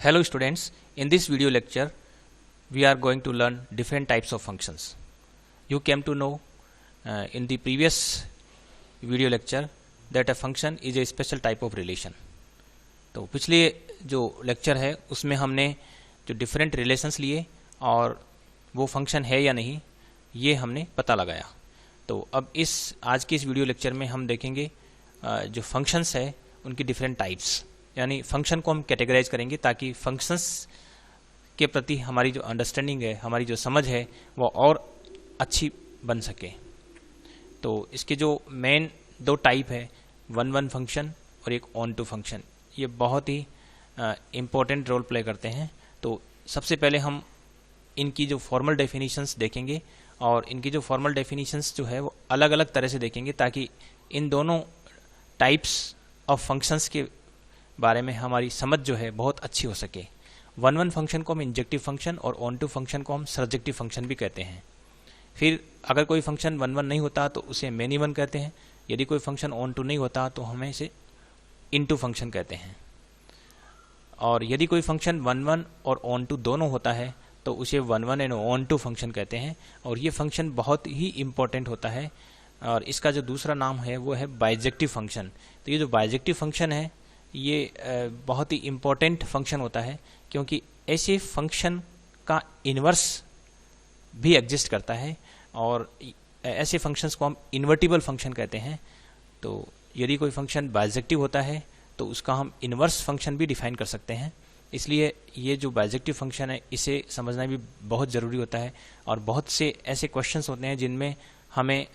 Hello students, in this video lecture we are going to learn different types of functions. You came to know in the previous video lecture that a function is a special type of relation. तो पिछले जो lecture है उसमें हमने जो different relations लिए और वो फंक्शन है या नहीं ये हमने पता लगाया. तो अब आज के इस वीडियो लेक्चर में हम देखेंगे जो फंक्शंस है उनकी डिफरेंट टाइप्स, यानी फंक्शन को हम कैटेगराइज करेंगे ताकि फंक्शंस के प्रति हमारी जो अंडरस्टैंडिंग है, हमारी जो समझ है वो और अच्छी बन सके. तो इसके जो मेन दो टाइप है, वन फंक्शन और एक ऑन टू फंक्शन, ये बहुत ही इम्पोर्टेंट रोल प्ले करते हैं. तो सबसे पहले हम इनकी जो फॉर्मल डेफिनेशंस देखेंगे और इनकी जो फॉर्मल डेफिनेशंस जो है वो अलग अलग तरह से देखेंगे ताकि इन दोनों टाइप्स ऑफ फंक्शंस के बारे में हमारी समझ जो है बहुत अच्छी हो सके. वन फंक्शन को हम इंजेक्टिव फंक्शन और ऑन टू फंक्शन को हम सर्जेक्टिव फंक्शन भी कहते हैं. फिर अगर कोई फंक्शन वन नहीं होता तो उसे मैनी वन कहते हैं. यदि कोई फंक्शन ऑन टू नहीं होता तो हमें इसे इनटू फंक्शन कहते हैं. और यदि कोई फंक्शन वन और ऑन टू दोनों होता है तो उसे one and onto function कहते हैं. और ये फंक्शन बहुत ही इम्पोर्टेंट होता है और इसका जो दूसरा नाम है वो है बाइजेक्टिव फंक्शन. तो ये जो बाइजेक्टिव फंक्शन है ये बहुत ही इम्पोर्टेंट फंक्शन होता है क्योंकि ऐसे फंक्शन का इन्वर्स भी एग्जिस्ट करता है और ऐसे फंक्शंस को हम इन्वर्टिबल फंक्शन कहते हैं. तो यदि कोई फंक्शन बाइजेक्टिव होता है तो उसका हम इन्वर्स फंक्शन भी डिफाइन कर सकते हैं. इसलिए ये जो बाइजेक्टिव फंक्शन है इसे समझना भी बहुत ज़रूरी होता है. और बहुत से ऐसे क्वेश्चंस होते हैं जिनमें हमें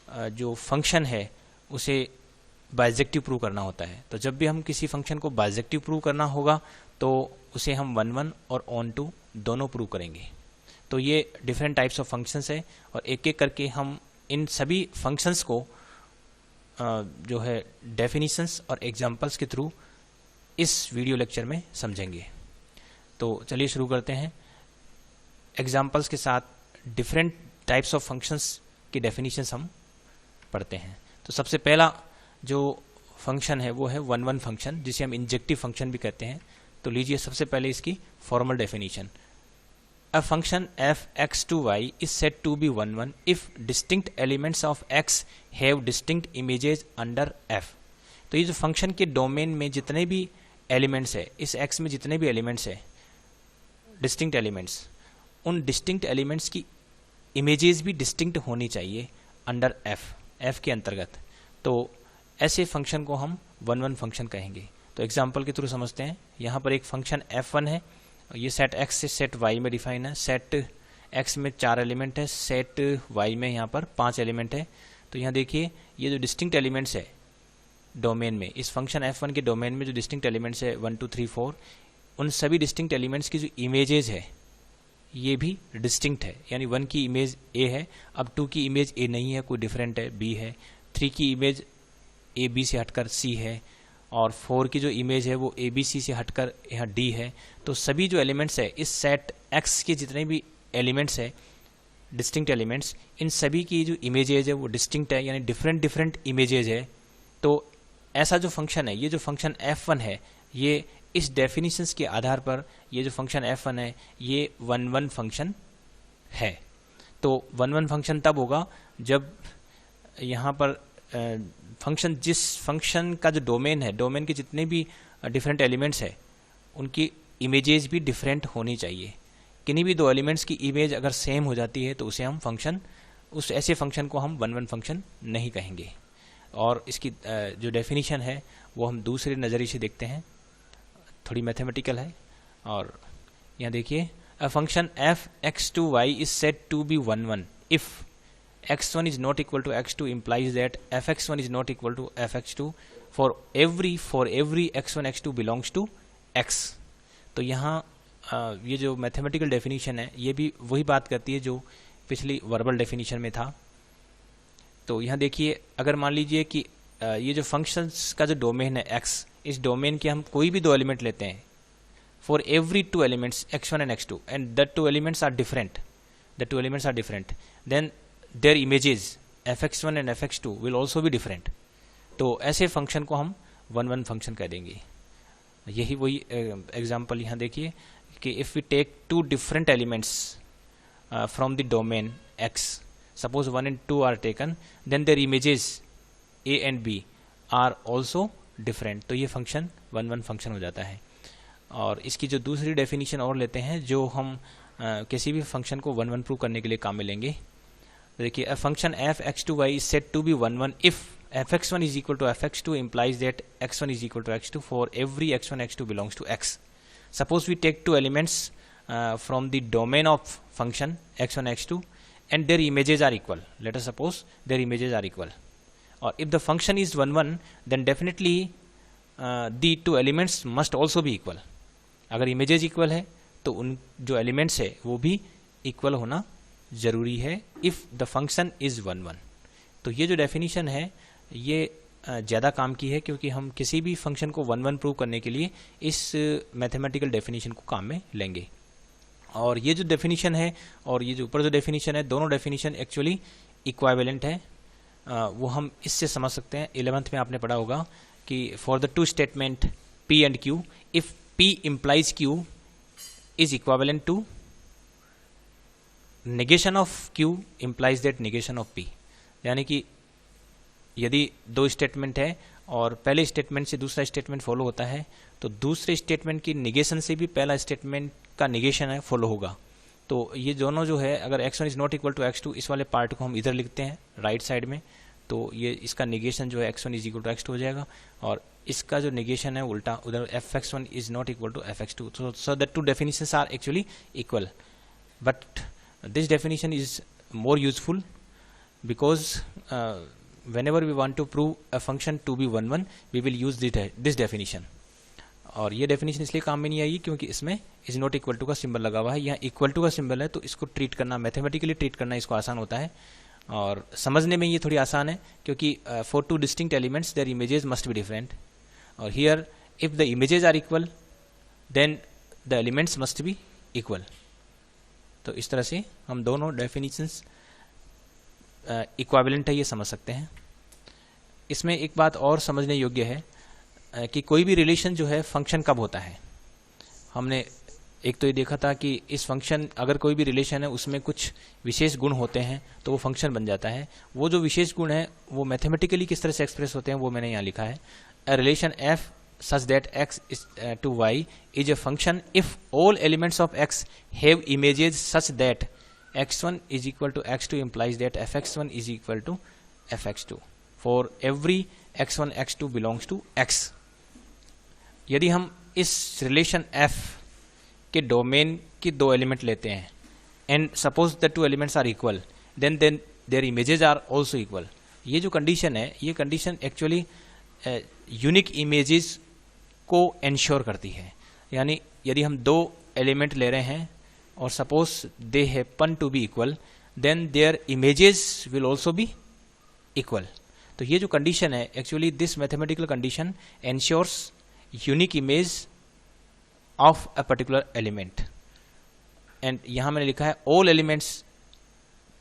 जो फंक्शन है उसे बाइजेक्टिव प्रूव करना होता है. तो जब भी हम किसी फंक्शन को बाइजेक्टिव प्रूव करना होगा तो उसे हम वन और ऑन टू दोनों प्रूव करेंगे. तो ये डिफरेंट टाइप्स ऑफ फंक्शंस है और एक एक करके हम इन सभी फंक्शंस को जो है डेफिनेशंस और एग्जांपल्स के थ्रू इस वीडियो लेक्चर में समझेंगे. तो चलिए शुरू करते हैं. एग्जांपल्स के साथ डिफरेंट टाइप्स ऑफ फंक्शंस की डेफिनेशंस हम पढ़ते हैं. तो सबसे पहला जो फंक्शन है वो है वन फंक्शन, जिसे हम इंजेक्टिव फंक्शन भी कहते हैं. तो लीजिए सबसे पहले इसकी formal definition. A function f x to y is said to be one if distinct elements of x have distinct images under f. तो ये जो फंक्शन के डोमेन में जितने भी एलिमेंट्स है, इस एक्स में जितने भी एलिमेंट्स है डिस्टिंक्ट एलिमेंट्स, उन डिस्टिंक्ट एलिमेंट्स की इमेजेस भी डिस्टिंक्ट होनी चाहिए अंडर एफ के अंतर्गत. तो ऐसे फंक्शन को हम वन फंक्शन कहेंगे. तो एग्जांपल के थ्रू समझते हैं. यहाँ पर एक फंक्शन f1 है, ये सेट x से सेट y में डिफाइन है. सेट x में 4 एलिमेंट है, सेट y में यहाँ पर 5 एलिमेंट है. तो यहाँ देखिए ये जो डिस्टिंक्ट एलिमेंट्स है डोमेन में, इस फंक्शन f1 के डोमेन में जो डिस्टिंक्ट एलिमेंट्स है 1 2 3 4, उन सभी डिस्टिंक्ट एलिमेंट्स की जो इमेजेज है ये भी डिस्टिंक्ट है. यानी 1 की इमेज a है, अब 2 की इमेज a नहीं है, कोई डिफरेंट है, b है. 3 की इमेज ए बी से हटकर सी है और 4 की जो इमेज है वो ए बी सी से हटकर यहाँ डी है. तो सभी जो एलिमेंट्स है इस सेट एक्स के जितने भी एलिमेंट्स है डिस्टिंक्ट एलिमेंट्स, इन सभी की जो इमेजेज है वो डिस्टिंक्ट है, यानी डिफरेंट इमेजेज है. तो ऐसा जो फंक्शन है, ये जो फंक्शन f1 है, ये इस डेफिनेशंस के आधार पर ये जो फंक्शन f1 है ये वन फंक्शन है. तो वन फंक्शन तब होगा जब यहाँ पर फंक्शन, जिस फंक्शन का जो डोमेन है, डोमेन के जितने भी डिफरेंट एलिमेंट्स है उनकी इमेजेस भी डिफरेंट होनी चाहिए. किन्हीं भी दो एलिमेंट्स की इमेज अगर सेम हो जाती है तो उसे हम फंक्शन, उस ऐसे फंक्शन को हम वन फंक्शन नहीं कहेंगे. और इसकी जो डेफिनेशन है वो हम दूसरे नज़रिए से देखते हैं, थोड़ी मैथमेटिकल है. और यहाँ देखिए, a function f x to y is said to be one if x1 is not equal to x2 implies that fx1 is not equal to fx2 for every x1 x2 belongs to x. तो यहाँ ये जो mathematical definition है ये भी वही बात करती है जो पिछली वर्बल डेफिनेशन में था. तो यहाँ देखिए, अगर मान लीजिए कि ये जो फंक्शंस का जो डोमेन है x, इस डोमेन के हम कोई भी दो एलिमेंट लेते हैं for every 2 elements x1 and x2 and the 2 elements are different, then their images fx1 and fx2 will also be different. तो ऐसे फंक्शन को हम वन फंक्शन कह देंगे. यही वही एग्जांपल यहाँ देखिए कि if we take two different elements from the domain x, suppose 1 and 2 are taken, then their images a and b are also different, तो ये फंक्शन 1-1 फंक्शन हो जाता है। और इसकी जो दूसरी डेफिनेशन और लेते हैं जो हम किसी भी फंक्शन को 1-1 प्रूव करने के लिए काम में लेंगे। देखिए a function f(x2y) is said to be 1-1 if fx1 is equal to fx2 implies that x1 is equal to x2 for every x1 x2 belongs to x. Suppose we take two elements from the domain of function x1 x2 and their images are equal. Let us suppose their images are equal. Or if the function is 1-1 then definitely the two elements must also be equal. अगर images equal है तो उन जो elements है वो भी equal होना जरूरी है इफ द फंक्शन इज 1-1। तो ये जो डेफिनेशन है ये ज़्यादा काम की है क्योंकि हम किसी भी फंक्शन को 1-1 प्रूव करने के लिए इस मैथमेटिकल डेफिनेशन को काम में लेंगे। और ये जो डेफिनेशन है और ये जो ऊपर जो डेफिनेशन है, दोनों डेफिनेशन एक्चुअली इक्वावेलेंट है। वो हम इससे समझ सकते हैं, 11th में आपने पढ़ा होगा कि for the two statement P and Q, if P implies Q is equivalent to negation of Q implies that negation of P। यानी कि यदि दो स्टेटमेंट है और पहले स्टेटमेंट से दूसरा स्टेटमेंट फॉलो होता है तो दूसरे स्टेटमेंट की निगेशन से भी पहला स्टेटमेंट का निगेशन है फॉलो होगा। तो ये दोनों जो है, अगर x1 is not equal to x2, इस वाले पार्ट को हम इधर लिखते हैं राइट साइड में, तो ये इसका निगेशन जो है x1 is equal to x2 हो जाएगा और इसका जो निगेशन है उल्टा उधर fx1 is not equal to fx2। So that two definitions are actually equal, but this definition is more useful because whenever we want to prove a function to be 1-1 we will use this definition। और ये definition इसलिए काम में नहीं आएगी क्योंकि इसमें is not equal to का सिंबल लगा हुआ है। यहाँ इक्वल टू का सिंबल है तो इसको ट्रीट करना, मैथमेटिकली ट्रीट करना इसको आसान होता है और समझने में ये थोड़ी आसान है क्योंकि for two distinct elements their images must be different. और here if the images are equal then the elements must be equal. तो इस तरह से हम दोनों डेफिनेशंस इक्वावेलेंट है ये समझ सकते हैं। इसमें एक बात और समझने योग्य है कि कोई भी रिलेशन जो है फंक्शन कब होता है। हमने एक तो ये देखा था कि इस फंक्शन, अगर कोई भी रिलेशन है उसमें कुछ विशेष गुण होते हैं तो वो फंक्शन बन जाता है। वो जो विशेष गुण है वो मैथमेटिकली किस तरह से एक्सप्रेस होते हैं वो मैंने यहाँ लिखा है। A relation f such that x is to y is a function if all elements of x have images such that x1 is equal to x2 implies that fx1 is equal to fx2 for every x1 x2 belongs to x। यदि हम इस relation f के domain के दो element लेते हैं and suppose the two elements are equal then their images are also equal, ये जो कंडीशन है ये कंडीशन एक्चुअली यूनिक इमेजेस को एंश्योर करती है। यानी यदि हम दो एलिमेंट ले रहे हैं और suppose they happen to be equal then their images will also be equal. तो ये जो कंडीशन है actually this mathematical condition ensures unique image of a particular element. And यहां मैंने लिखा है ऑल एलिमेंट्स,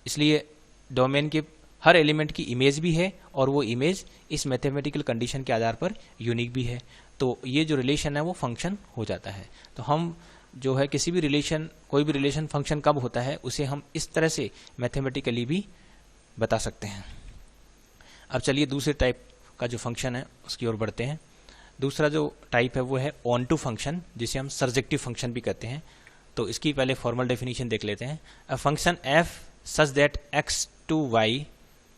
इसलिए डोमेन के हर एलिमेंट की इमेज भी है और वो इमेज इस मैथमेटिकल कंडीशन के आधार पर यूनिक भी है। तो ये जो रिलेशन है वो फंक्शन हो जाता है। तो हम जो है किसी भी रिलेशन, कोई भी रिलेशन फंक्शन कब होता है उसे हम इस तरह से मैथमेटिकली भी बता सकते हैं। अब चलिए दूसरे टाइप का जो फंक्शन है उसकी ओर बढ़ते हैं। दूसरा जो टाइप है वो है ऑन टू फंक्शन, जिसे हम सर्जेक्टिव फंक्शन भी कहते हैं। तो इसकी पहले फॉर्मल डेफिनेशन देख लेते हैं। A function f such that x to y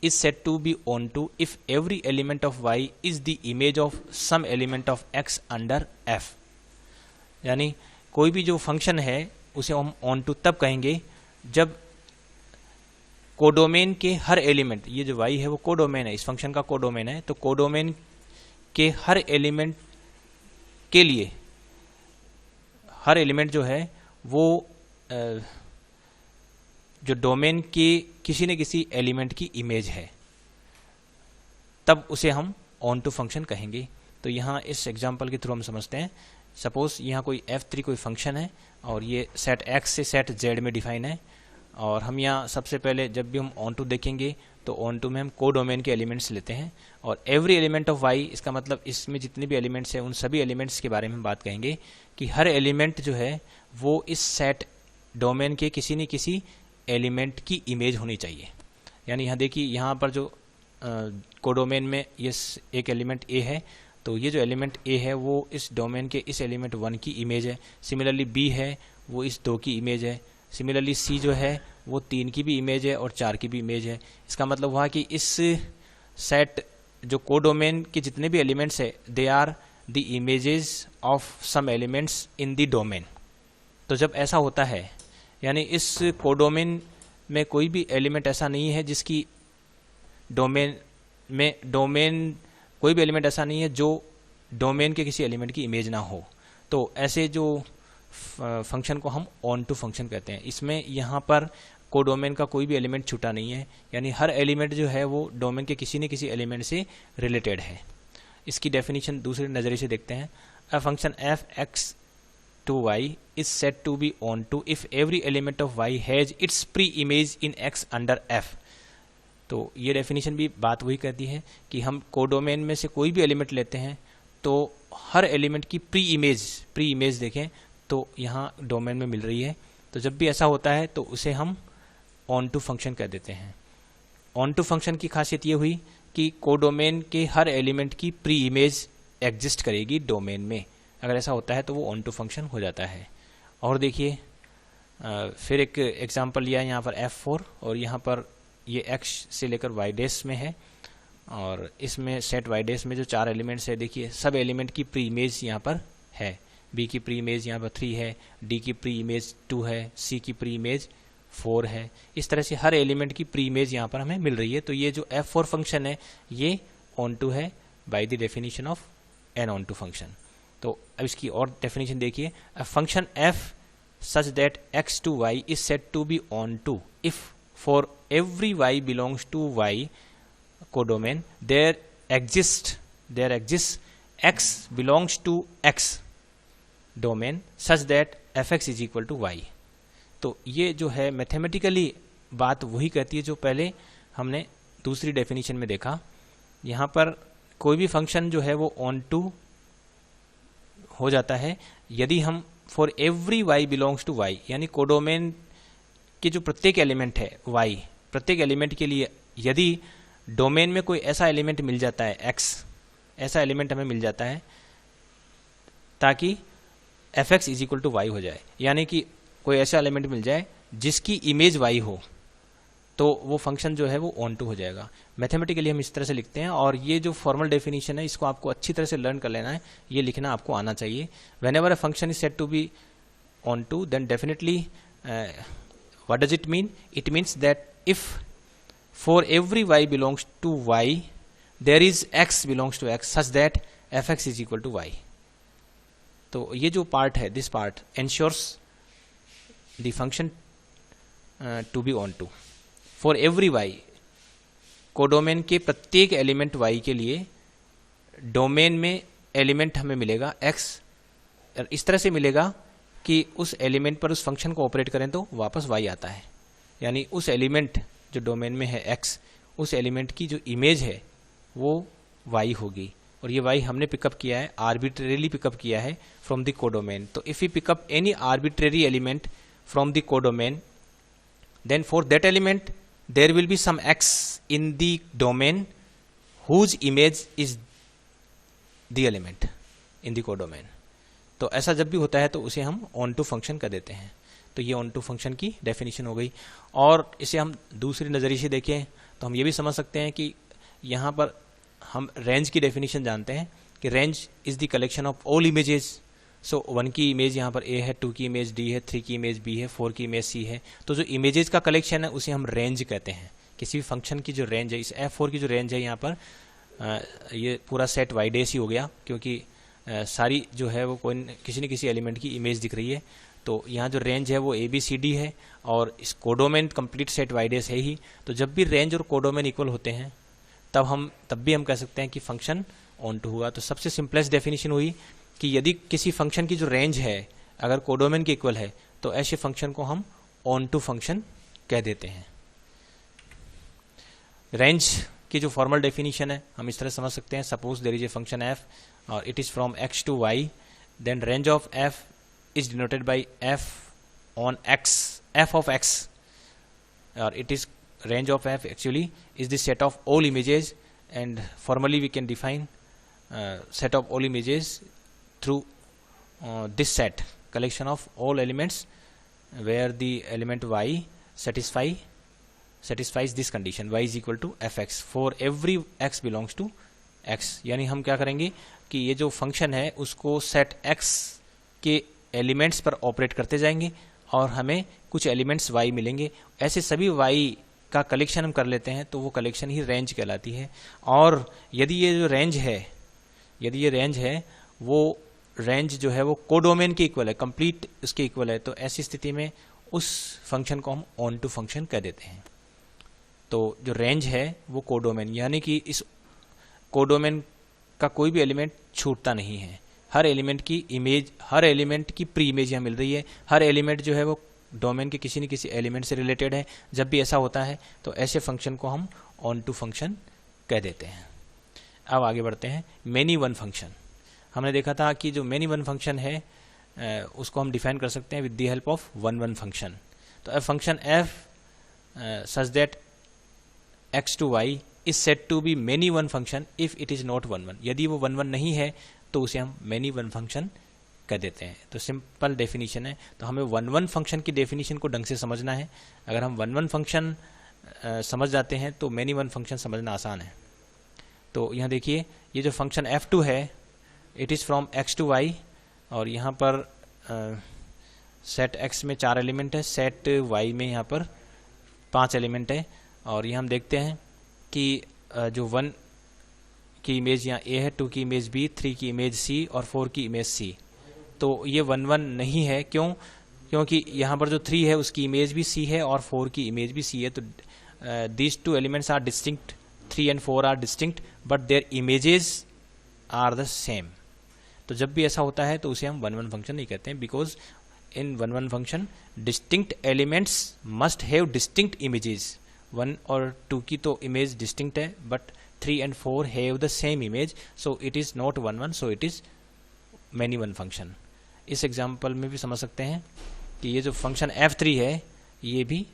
is said to be onto if every element of y is the image of some element of x under f। यानी कोई भी जो फंक्शन है उसे हम onto तब कहेंगे जब कोडोमेन के हर एलिमेंट, ये जो y है वो कोडोमेन है, इस फंक्शन का कोडोमेन है, तो कोडोमेन के हर एलिमेंट के लिए हर एलिमेंट जो है वो जो डोमेन के किसी न किसी एलिमेंट की इमेज है, तब उसे हम ऑन टू फंक्शन कहेंगे। तो यहाँ इस एग्जांपल के थ्रू हम समझते हैं। सपोज यहाँ कोई f3 कोई फंक्शन है और ये सेट x से सेट z में डिफाइन है और हम यहाँ सबसे पहले जब भी हम ऑन टू देखेंगे तो ऑन टू में हम कोडोमेन के एलिमेंट्स लेते हैं, और एवरी एलिमेंट ऑफ वाई, इसका मतलब इसमें जितने भी एलिमेंट्स हैं उन सभी एलिमेंट्स के बारे में हम बात कहेंगे कि हर एलिमेंट जो है वो इस सेट डोमेन के किसी न किसी एलिमेंट की इमेज होनी चाहिए। यानी यहाँ देखिए, यहाँ पर जो कोडोमेन में ये एक एलिमेंट ए है, तो ये जो एलिमेंट ए है वो इस डोमेन के इस एलिमेंट 1 की इमेज है। सिमिलरली बी है वो इस 2 की इमेज है। सिमिलरली सी जो है वो 3 की भी इमेज है और 4 की भी इमेज है। इसका मतलब हुआ कि इस सेट जो कोडोमेन के जितने भी एलिमेंट्स है they are the images of some elements in the domain. तो जब ऐसा होता है, यानी इस कोडोमेन में कोई भी एलिमेंट ऐसा नहीं है जिसकी डोमेन कोई भी एलिमेंट ऐसा नहीं है जो डोमेन के किसी एलिमेंट की इमेज ना हो, तो ऐसे जो फंक्शन को हम ऑन टू फंक्शन कहते हैं। इसमें यहाँ पर कोडोमेन का कोई भी एलिमेंट छूटा नहीं है, यानी हर एलिमेंट जो है वो डोमेन के किसी न किसी एलिमेंट से रिलेटेड है। इसकी डेफिनेशन दूसरे नज़रिए से देखते हैं। A function f x to y is set to be onto if every element of y has its pre image in x under f. तो ये डेफिनेशन भी बात वही कहती है कि हम कोडोमेन में से कोई भी एलिमेंट लेते हैं तो हर एलिमेंट की प्री इमेज देखें तो यहाँ डोमेन में मिल रही है। तो जब भी ऐसा होता है तो उसे हम ऑन टू फंक्शन कह देते हैं। ऑन टू फंक्शन की खासियत ये हुई कि कोडोमेन के हर एलिमेंट की प्री इमेज एग्जिस्ट करेगी डोमेन में। अगर ऐसा होता है तो वो ऑन टू फंक्शन हो जाता है। और देखिए फिर एक एग्जांपल लिया है यहाँ पर F4, और यहाँ पर ये x से लेकर y डैश में है, और इसमें सेट y डैश में जो 4 एलिमेंट्स है, देखिए सब एलिमेंट की प्री इमेज यहाँ पर है। b की प्री इमेज यहाँ पर 3 है, d की प्री इमेज 2 है, c की प्री इमेज 4 है। इस तरह से हर एलिमेंट की प्री इमेज यहाँ पर हमें मिल रही है। तो ये जो F4 फंक्शन है ये ऑन टू है by the definition of an onto function. तो अब इसकी और डेफिनेशन देखिए। A function f such that x to y is said to be on to if for every y belongs to y codomain there exists x belongs to x domain such that fx is equal to y। तो ये जो है mathematically बात वही कहती है जो पहले हमने दूसरी डेफिनेशन में देखा। यहाँ पर कोई भी फंक्शन जो है वो ऑन टू हो जाता है यदि हम for every y belongs to y, यानी कोडोमेन के जो प्रत्येक एलिमेंट है y, प्रत्येक एलिमेंट के लिए यदि डोमेन में कोई ऐसा एलिमेंट मिल जाता है x, ऐसा एलिमेंट हमें मिल जाता है ताकि fx is equal to y हो जाए, यानी कि कोई ऐसा एलिमेंट मिल जाए जिसकी इमेज y हो, तो वो फंक्शन जो है वो ऑन टू हो जाएगा। मैथमेटिकली हम इस तरह से लिखते हैं, और ये जो फॉर्मल डेफिनेशन है इसको आपको अच्छी तरह से लर्न कर लेना है, ये लिखना आपको आना चाहिए। Whenever a function is said to be onto then definitely what does it mean? It means that if for every y belongs to y there is x belongs to x such that fx is equal to y। तो ये जो part है, this part ensures the function to be onto for every y। Codomain के प्रत्येक element y के लिए domain में element हमें मिलेगा x, इस तरह से मिलेगा कि उस एलिमेंट पर उस फंक्शन को ऑपरेट करें तो वापस y आता है। यानी उस एलिमेंट जो डोमेन में है x, उस एलिमेंट की जो इमेज है वो y होगी, और ये y हमने पिकअप किया है, आर्बिट्रेरीली पिकअप किया है फ्रॉम द कोडोमेन। तो if you pick up any arbitrary element from the codomain then for that element there will be some x in the domain whose image is the element in the codomain। तो ऐसा जब भी होता है तो उसे हम ऑन टू फंक्शन कर देते हैं। तो ये ऑन टू फंक्शन की डेफिनेशन हो गई। और इसे हम दूसरी नज़रिए से देखें तो हम ये भी समझ सकते हैं कि यहाँ पर हम रेंज की डेफिनेशन जानते हैं कि range is the collection of all images. So 1 की इमेज यहाँ पर A है, 2 की इमेज D है, 3 की इमेज B है, 4 की इमेज C है। तो जो इमेजेस का कलेक्शन है उसे हम रेंज कहते हैं। किसी भी फंक्शन की जो रेंज है, इस F4 की जो रेंज है यहाँ पर ये पूरा सेट y डैश ही हो गया, क्योंकि सारी जो है वो कोई किसी न किसी एलिमेंट की इमेज दिख रही है। तो यहाँ जो रेंज है वो ABCD है, और इस codomain complete set y dash है ही। तो जब भी रेंज और कोडोमेन इक्वल होते हैं तब भी हम कह सकते हैं कि फंक्शन ऑन टू हुआ। तो सबसे सिंपलेस्ट डेफिनेशन हुई कि यदि किसी फंक्शन की जो रेंज है अगर कोडोमेन के इक्वल है तो ऐसे फंक्शन को हम ऑन टू फंक्शन कह देते हैं। रेंज की जो फॉर्मल डेफिनेशन है हम इस तरह समझ सकते हैं, suppose there is a function f और it is from x to y, then range of f is denoted by f on x, f of x, or it is range of f actually is the set of all images, and formally we can define set of all images through this set, collection of all elements where the element y satisfies this condition, y is equal to fx for every x belongs to x। यानी हम क्या करेंगे कि ये जो function है उसको set x के एलिमेंट्स पर ऑपरेट करते जाएंगे और हमें कुछ एलिमेंट्स y मिलेंगे। ऐसे सभी y का कलेक्शन हम कर लेते हैं तो वो कलेक्शन ही रेंज कहलाती है। और यदि ये जो रेंज है, यदि ये रेंज है वो रेंज जो है वो कोडोमेन के इक्वल है, कंप्लीट उसके इक्वल है, तो ऐसी स्थिति में उस फंक्शन को हम ऑन टू फंक्शन कह देते हैं। तो जो रेंज है वो कोडोमेन, यानी कि इस कोडोमेन का कोई भी एलिमेंट छूटता नहीं है। हर एलिमेंट की इमेज, हर एलिमेंट की प्री इमेज यहाँ मिल रही है। हर एलिमेंट जो है वो डोमेन के किसी न किसी एलिमेंट से रिलेटेड है। जब भी ऐसा होता है तो ऐसे फंक्शन को हम ऑन टू फंक्शन कह देते हैं। अब आगे बढ़ते हैं। मेनी वन फंक्शन, हमने देखा था कि जो मेनी वन फंक्शन है उसको हम डिफाइन कर सकते हैं with the help of one one function. तो अब function f such that x to y is set to be many one function if it is not one one. यदि वो वन वन नहीं है तो उसे हम मेनी वन फंक्शन कह देते हैं। तो सिंपल डेफिनेशन है। तो हमें वन वन फंक्शन की डेफिनेशन को ढंग से समझना है। अगर हम वन वन फंक्शन समझ जाते हैं तो मेनी वन फंक्शन समझना आसान है। तो यहाँ देखिए, ये जो फंक्शन f2 है it is from x to y, और यहाँ पर सेट x में 4 एलिमेंट है, सेट y में यहाँ पर 5 एलिमेंट है। और यहाँ हम देखते हैं कि जो 1 की इमेज यहाँ a है, 2 की इमेज b, 3 की इमेज c और 4 की इमेज c। तो ये 1 1 नहीं है। क्यों? क्योंकि यहाँ पर जो 3 है उसकी इमेज भी c है और 4 की इमेज भी c है। तो these two elements are distinct, 3 and 4 are distinct but their images are the same. तो जब भी ऐसा होता है तो उसे हम वन वन फंक्शन नहीं कहते हैं, because in one one function distinct elements must have distinct images. 1 और 2 की तो इमेज डिस्टिंक्ट है but 3 and 4 have the same image, so it is not one one, so it is many one function. इस example में भी समझ सकते हैं कि ये जो फंक्शन f3 है ये भी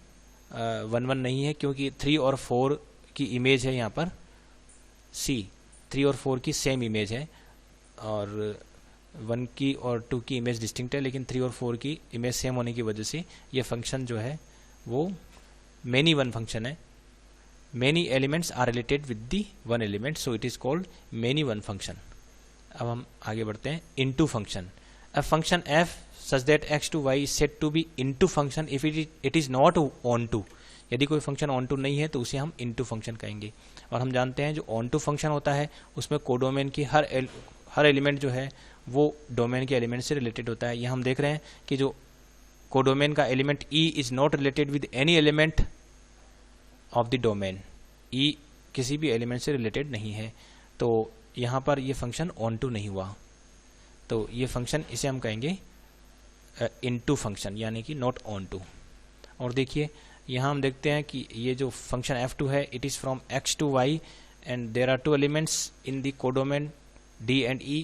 वन वन नहीं है, क्योंकि 3 और 4 की इमेज है यहाँ पर c, 3 और 4 की सेम इमेज है, और 1 की और 2 की इमेज डिस्टिंक्ट है, लेकिन 3 और 4 की इमेज सेम होने की वजह से ये फंक्शन जो है वो मैनी वन फंक्शन है। Many elements are related with the one element, so it is called many one function. अब हम आगे बढ़ते हैं। Into function, a function f such that x to y is set to be into function if it is not onto. यदि कोई function on to नहीं है तो उसे हम इनटू फंक्शन कहेंगे। और हम जानते हैं जो ऑन टू फंक्शन होता है उसमें कोडोमेन की हर एलिमेंट जो है वो डोमेन के एलिमेंट से रिलेटेड होता है। यहाँ हम देख रहे हैं कि जो कोडोमेन का element e is not related with any element of the domain. e किसी भी एलिमेंट से रिलेटेड नहीं है, तो यहाँ पर ये फंक्शन ऑन टू नहीं हुआ। तो ये फंक्शन, इसे हम कहेंगे इनटू फंक्शन, यानी कि नॉट ऑन टू। और देखिए यहाँ हम देखते हैं कि ये जो फंक्शन f2 है it is from x to y and there are 2 elements in the codomain d and e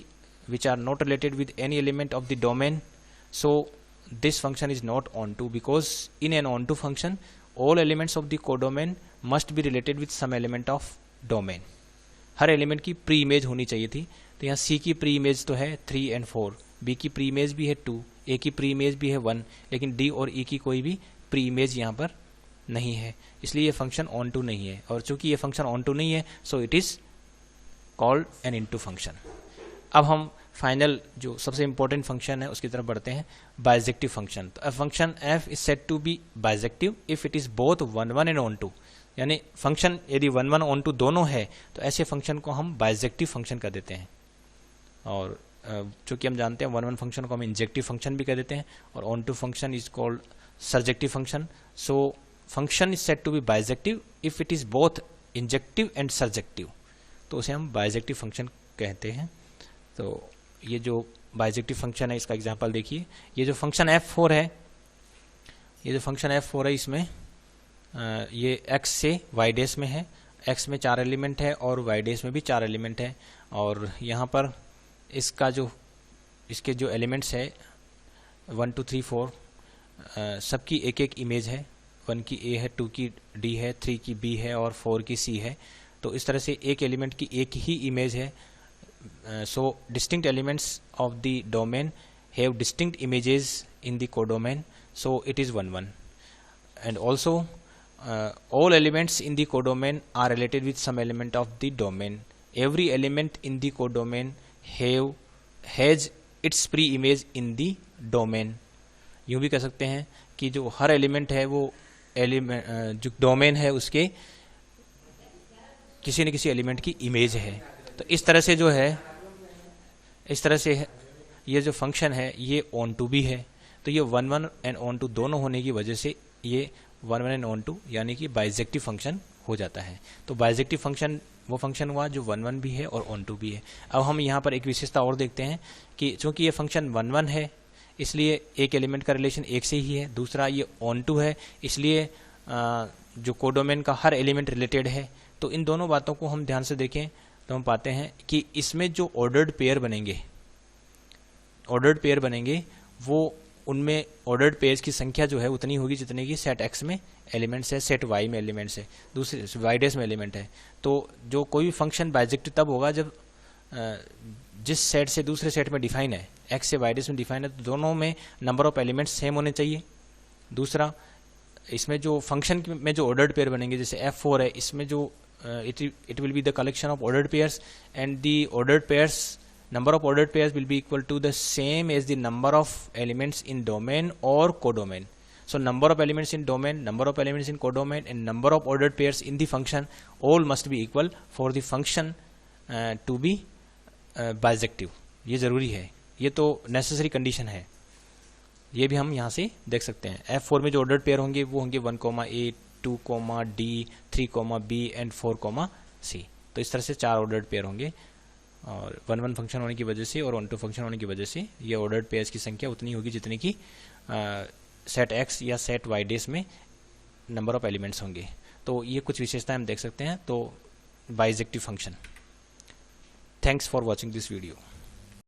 which are not related with any element of the domain, so this function is not onto, because in an onto function all elements of the codomain must be related with some element of domain। Her element की pre image होनी चाहिए थी। तो यहाँ c की pre image तो है 3 and 4, b की प्री इमेज भी है 2, a की प्री इमेज भी है 1, लेकिन d और e की कोई भी प्री इमेज यहाँ पर नहीं है, इसलिए ये फंक्शन ऑन टू नहीं है। और चूंकि ये फंक्शन ऑन टू नहीं है सो it is called an into function. अब हम फाइनल जो सबसे इंपॉर्टेंट फंक्शन है उसकी तरफ बढ़ते हैं, बाइजेक्टिव फंक्शन। तो a function f is set to be bijective if it is both one one and onto. यानी फंक्शन यदि वन वन ऑन टू दोनों है तो ऐसे फंक्शन को हम बाइजेक्टिव फंक्शन कह देते हैं। और चूंकि हम जानते हैं वन वन फंक्शन को हम इंजेक्टिव फंक्शन भी कह देते हैं, और onto function is called surjective function. So function is set to be bijective if it is both injective and surjective, तो उसे हम बाइजेक्टिव फंक्शन कहते हैं। तो ये जो बाइजेक्टिव फंक्शन है इसका एग्जांपल देखिए। ये जो फंक्शन f4 है, ये जो फंक्शन f4 है इसमें ये x से y डैश में है, x में 4 एलिमेंट है और y डैश में भी 4 एलिमेंट है। और यहाँ पर इसके जो एलिमेंट्स है 1 2 3 4 सबकी एक एक इमेज है। 1 की A है, 2 की D है, 3 की B है और 4 की C है। तो इस तरह से एक एलिमेंट की एक ही इमेज है। So distinct elements of the domain have distinct images in the codomain, so it is 1 1. And also all elements in the codomain are related with some element of the domain. Every element in the codomain has its pre-image in the domain. यूँ भी कह सकते हैं कि जो हर element है वो जो डोमेन है उसके किसी न किसी एलिमेंट की इमेज है। तो इस तरह से जो है, इस तरह से ये जो फंक्शन है ये ऑन टू भी है। तो ये 1 1 एंड ऑन टू दोनों होने की वजह से ये 1 1 एंड ऑन टू यानी कि बाइजेक्टिव फंक्शन हो जाता है। तो बाइजेक्टिव फंक्शन वो फंक्शन हुआ जो 1 1 भी है और ऑन टू भी है। अब हम यहाँ पर एक विशेषता और देखते हैं कि चूंकि ये फंक्शन 1 1 है इसलिए एक एलिमेंट का रिलेशन एक से ही है। दूसरा ये ऑन टू है इसलिए जो कोडोमेन का हर एलिमेंट रिलेटेड है। तो इन दोनों बातों को हम ध्यान से देखें तो हम पाते हैं कि इसमें जो ऑर्डर्ड पेयर बनेंगे वो उनमें ऑर्डर्ड पेयर्स की संख्या जो है उतनी होगी जितने की सेट एक्स में एलिमेंट्स है, सेट वाई में एलिमेंट्स है, दूसरे वाई डैश में एलिमेंट है। तो जो कोई भी फंक्शन बाइजेक्टिव तब होगा जब जिस सेट से दूसरे सेट में डिफाइन है, एक्स से वाई डैश में डिफाइन है, तो दोनों में नंबर ऑफ एलिमेंट्स सेम होने चाहिए। दूसरा, इसमें जो फंक्शन में जो ऑर्डर्ड पेयर बनेंगे जैसे F4 है, इसमें जो it will be the collection of ordered pairs and the ordered pairs number of ordered pairs will be equal to the same as the number of elements in domain or codomain. So number of elements in domain, number of elements in codomain and number of ordered pairs in the function all must be equal for the function to be bisective. ये ज़रूरी है, ये तो necessary condition है। ये भी हम यहाँ से देख सकते हैं। F4 में जो ऑर्डर्ड पेयर होंगे वो होंगे 1, A, 2, D, 3, B and 4, C। तो इस तरह से 4 ऑर्डर्ड पेयर होंगे और 1 1 फंक्शन होने की वजह से और 1 2 फंक्शन होने की वजह से ये ऑर्डर्ड पेयर्स की संख्या उतनी होगी जितनी की सेट एक्स या सेट वाई डैश में नंबर ऑफ एलिमेंट्स होंगे। तो ये कुछ विशेषताएं हम देख सकते हैं। तो bijective function. Thanks for watching this video.